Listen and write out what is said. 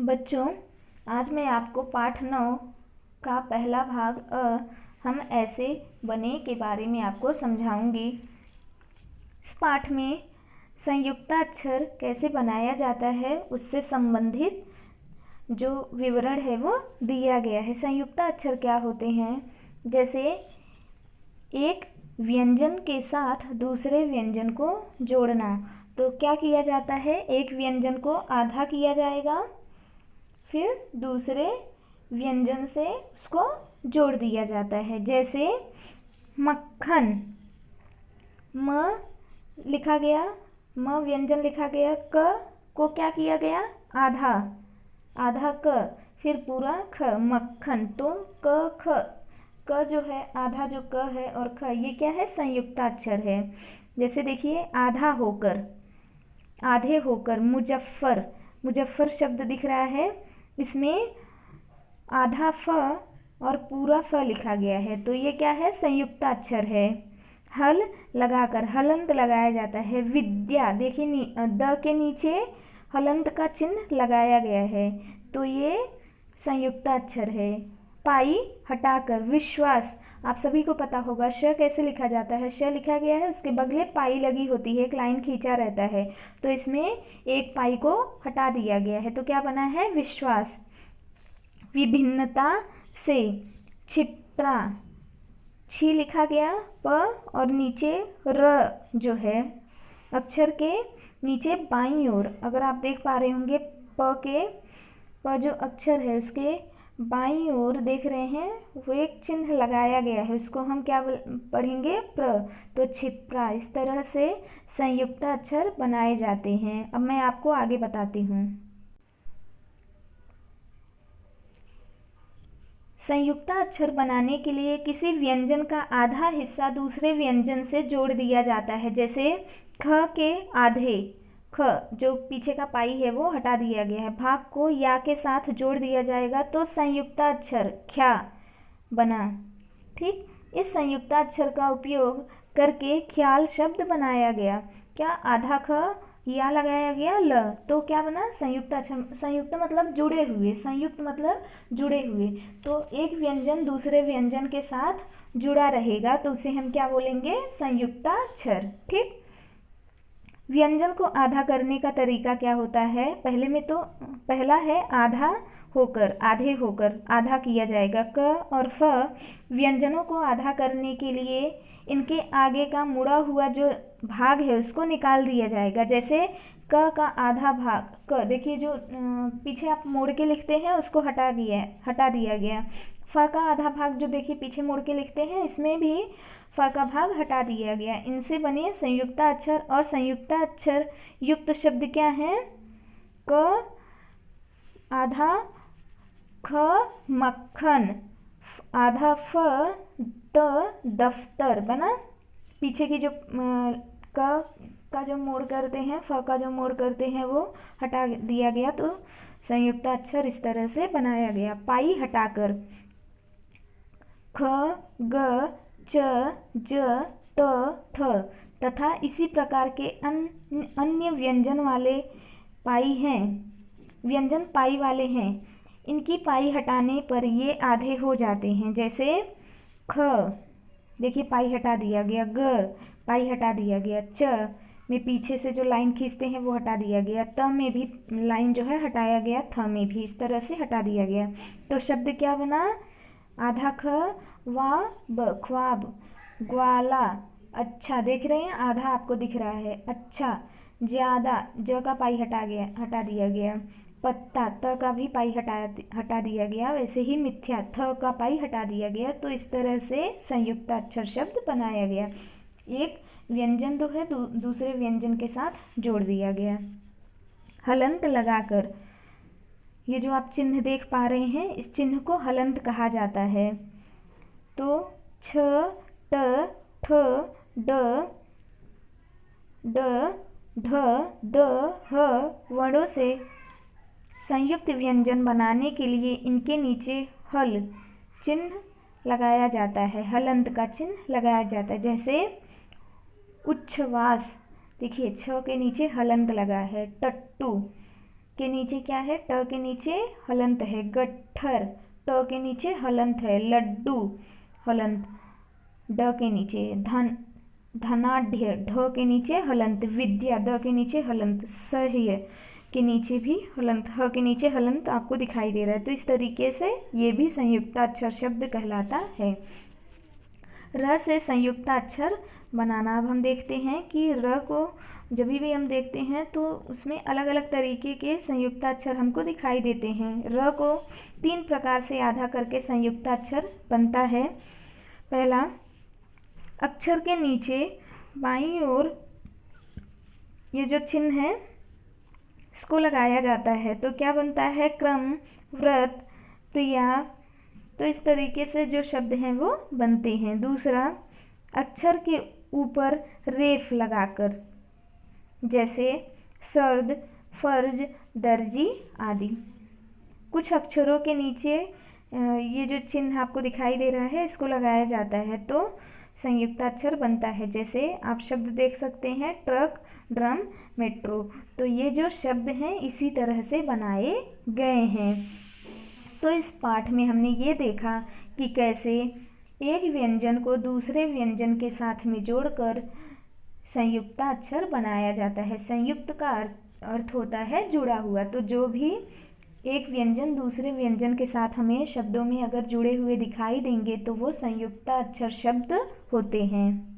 बच्चों, आज मैं आपको पाठ 9 का पहला भाग हम ऐसे बने के बारे में आपको समझाऊंगी। इस पाठ में संयुक्ताक्षर कैसे बनाया जाता है उससे संबंधित जो विवरण है वो दिया गया है। संयुक्ताक्षर क्या होते हैं? जैसे एक व्यंजन के साथ दूसरे व्यंजन को जोड़ना, तो क्या किया जाता है? एक व्यंजन को आधा किया जाएगा, फिर दूसरे व्यंजन से उसको जोड़ दिया जाता है। जैसे मक्खन, म लिखा गया, म व्यंजन लिखा गया, क को क्या किया गया? आधा, आधा क, फिर पूरा ख, मक्खन। तो क ख, क जो है आधा, जो क है और ख, ये क्या है? संयुक्ताक्षर है। जैसे देखिए आधा होकर, आधे होकर, मुजफ्फर, मुजफ्फर शब्द दिख रहा है, इसमें आधा फ और पूरा फ लिखा गया है, तो ये क्या है? संयुक्ताक्षर है। हल लगाकर, हलंत लगाया जाता है। विद्या, देखिए द के नीचे हलंत का चिन्ह लगाया गया है, तो ये संयुक्ताक्षर है। पाई हटाकर, विश्वास, आप सभी को पता होगा श कैसे लिखा जाता है। श लिखा गया है, उसके बगले पाई लगी होती है, एक लाइन खींचा रहता है, तो इसमें एक पाई को हटा दिया गया है, तो क्या बना है? विश्वास। विभिन्नता से, छिपरा, छी लिखा गया, प और नीचे र जो है, अक्षर के नीचे बाईं ओर, अगर आप देख पा रहे होंगे प जो अक्षर है उसके बाईं ओर देख रहे हैं, वो एक चिन्ह लगाया गया है, उसको हम क्या पढ़ेंगे? प्र। तो छिपरा। इस तरह से संयुक्ताक्षर बनाए जाते हैं। अब मैं आपको आगे बताती हूँ। संयुक्ताक्षर बनाने के लिए किसी व्यंजन का आधा हिस्सा दूसरे व्यंजन से जोड़ दिया जाता है। जैसे ख के आधे, ख जो पीछे का पाई है वो हटा दिया गया है, भाग को या के साथ जोड़ दिया जाएगा, तो संयुक्ताक्षर ख्या बना। ठीक, इस संयुक्ताक्षर का उपयोग करके ख्याल शब्द बनाया गया। क्या? आधा ख या लगाया गया ल, तो क्या बना? संयुक्ताक्षर। संयुक्त मतलब जुड़े हुए, संयुक्त मतलब जुड़े हुए, तो एक व्यंजन दूसरे व्यंजन के साथ जुड़ा रहेगा, तो उसे हम क्या बोलेंगे? संयुक्ताक्षर। ठीक, व्यंजन को आधा करने का तरीका क्या होता है? पहला है आधा होकर, आधे होकर आधा किया जाएगा। क और फ व्यंजनों को आधा करने के लिए इनके आगे का मुड़ा हुआ जो भाग है उसको निकाल दिया जाएगा। जैसे क का आधा भाग, क देखिए जो पीछे आप मोड़ के लिखते हैं उसको हटा दिया गया। फ का आधा भाग जो देखिए पीछे मोड़ के लिखते हैं, इसमें भी फ का भाग हटा दिया गया। इनसे बने संयुक्ताक्षर, और संयुक्ताक्षर युक्त शब्द क्या है? क आधा ख मक्खन, आधा फ त दफ्तर बना। पीछे की जो क का जो मोड़ करते हैं, फ का जो मोड़ करते हैं वो हटा दिया गया, तो संयुक्ताक्षर इस तरह से बनाया गया। पाई हटाकर, ख ग च ज त थ तथा इसी प्रकार के अन्य व्यंजन वाले व्यंजन पाई वाले हैं, इनकी पाई हटाने पर ये आधे हो जाते हैं। जैसे ख देखिए पाई हटा दिया गया, ग पाई हटा दिया गया, च में पीछे से जो लाइन खींचते हैं वो हटा दिया गया, त में भी लाइन जो है हटाया गया, थ में भी इस तरह से हटा दिया गया, तो शब्द क्या बना? आधा ख वा ब, ख्वाब, ग्वाला, अच्छा, देख रहे हैं आधा आपको दिख रहा है, अच्छा, ज्यादा, ज का पाई हटा दिया गया, पत्ता, त का भी पाई हटा दिया गया, वैसे ही मिथ्या, थ का पाई हटा दिया गया, तो इस तरह से संयुक्ताक्षर शब्द बनाया गया। एक व्यंजन तो है दूसरे व्यंजन के साथ जोड़ दिया गया। हलंत लगाकर, ये जो आप चिन्ह देख पा रहे हैं, इस चिन्ह को हलंत कहा जाता है। तो छ ट ठ ड ढ द ह वर्णों से संयुक्त व्यंजन बनाने के लिए इनके नीचे हल चिन्ह लगाया जाता है, हलंत का चिन्ह लगाया जाता है। जैसे उच्छ्वास, देखिए छ के नीचे हलंत लगा है। टट्टू के नीचे क्या है, ट के नीचे हलंत है, गट्ठर, ट के नीचे हलंत है, लड्डू हलंत, ड के नीचे धनाढ्य, ढ के नीचे हलंत, विद्या, द के नीचे हलंत, सह्य के नीचे भी हलंत, ह के नीचे हलंत आपको दिखाई दे रहा है। तो इस तरीके से ये भी संयुक्ताक्षर शब्द कहलाता है। र से संयुक्ताक्षर बनाना। अब हम देखते हैं कि र को जब भी हम देखते हैं तो उसमें अलग अलग तरीके के संयुक्ताक्षर हमको दिखाई देते हैं। र को 3 प्रकार से आधा करके संयुक्ताक्षर बनता है। पहला, अक्षर के नीचे बाईं ओर ये जो चिन्ह है इसको लगाया जाता है तो क्या बनता है, क्रम, व्रत, प्रिया। तो इस तरीके से जो शब्द हैं वो बनते हैं। दूसरा, अक्षर के ऊपर रेफ लगाकर, जैसे सर्द, फर्ज, दर्जी आदि। कुछ अक्षरों के नीचे ये जो चिन्ह आपको दिखाई दे रहा है इसको लगाया जाता है तो संयुक्ताक्षर बनता है। जैसे आप शब्द देख सकते हैं, ट्रक, ड्रम, मेट्रो। तो ये जो शब्द हैं इसी तरह से बनाए गए हैं। तो इस पाठ में हमने ये देखा कि कैसे एक व्यंजन को दूसरे व्यंजन के साथ में जोड़कर संयुक्ताक्षर बनाया जाता है। संयुक्त का अर्थ होता है जुड़ा हुआ। तो जो भी एक व्यंजन दूसरे व्यंजन के साथ हमें शब्दों में अगर जुड़े हुए दिखाई देंगे तो वो संयुक्ताक्षर शब्द होते हैं।